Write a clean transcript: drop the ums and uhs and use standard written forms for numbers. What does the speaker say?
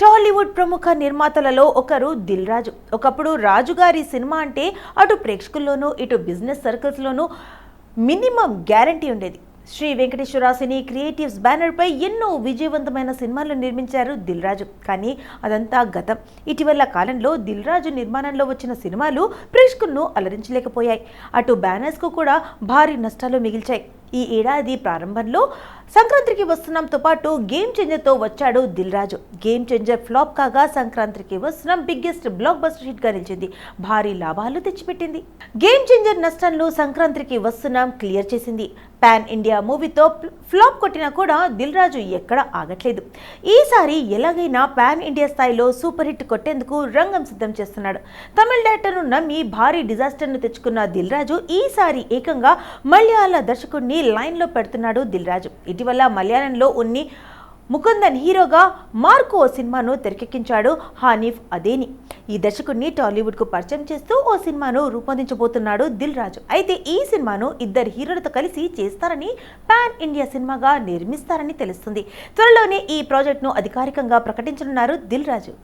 టాలీవుడ్ ప్రముఖ నిర్మాతలలో ఒకరు దిల్ రాజు. ఒకప్పుడు రాజుగారి సినిమా అంటే అటు ప్రేక్షకుల్లోనూ ఇటు బిజినెస్ సర్కిల్స్లోనూ మినిమం గ్యారంటీ ఉండేది. శ్రీ వెంకటేశ్వర సినీ క్రియేటివ్స్ బ్యానర్పై ఎన్నో విజయవంతమైన సినిమాలు నిర్మించారు దిల్ రాజు. కానీ అదంతా గతం. ఇటీవల కాలంలో దిల్ రాజు నిర్మాణంలో వచ్చిన సినిమాలు ప్రేక్షకులను అలరించలేకపోయాయి. అటు బ్యానర్స్కు కూడా భారీ నష్టాలు మిగిల్చాయి. ఈ ఏడాది ప్రారంభంలో సంక్రాంతికి వస్తున్నాంతో పాటు గేమ్ చేంజర్తో వచ్చాడు Dil Raju. Game changer flop కాగా సంక్రాంతికి వస్తున్నాం బిగ్గెస్ట్ బ్లాక్ బస్టర్ హిట్ గా నిలిచింది. భారీ లాభాలు తెచ్చిపెట్టింది. గేమ్ చేంజర్ నష్టాలను సంక్రాంతికి వస్తున్నాం క్లియర్ చేసింది. పాన్ ఇండియా మూవీతో ఫ్లాప్ కొట్టినా కూడా దిల్ రాజు ఎక్కడ ఆగట్లేదు. ఈసారి ఎలాగైనా పాన్ ఇండియా స్థాయిలో సూపర్ హిట్ కొట్టేందుకు రంగం సిద్ధం చేస్తున్నాడు. తమిళ డైరెక్టర్ను నమ్మి భారీ డిజాస్టర్ను తెచ్చుకున్న దిల్ రాజు ఈసారి ఏకంగా మలయాళ దర్శకుడిని లైన్లో పెడుతున్నాడు దిల్ రాజు. ఇటీవల మలయాళంలో ఉన్ని ముకుందన్ హీరోగా మార్కో సినిమాను తెరకెక్కించాడు హానీఫ్ అదేని. ఈ దర్శకుడిని టాలీవుడ్కు పరిచయం చేస్తూ ఓ సినిమాను రూపొందించబోతున్నాడు దిల్ రాజు. అయితే ఈ సినిమాను ఇద్దరు హీరోలతో కలిసి చేస్తారని, పాన్ ఇండియా సినిమాగా నిర్మిస్తారని తెలుస్తుంది. త్వరలోనే ఈ ప్రాజెక్టును అధికారికంగా ప్రకటించనున్నారు దిల్ రాజు.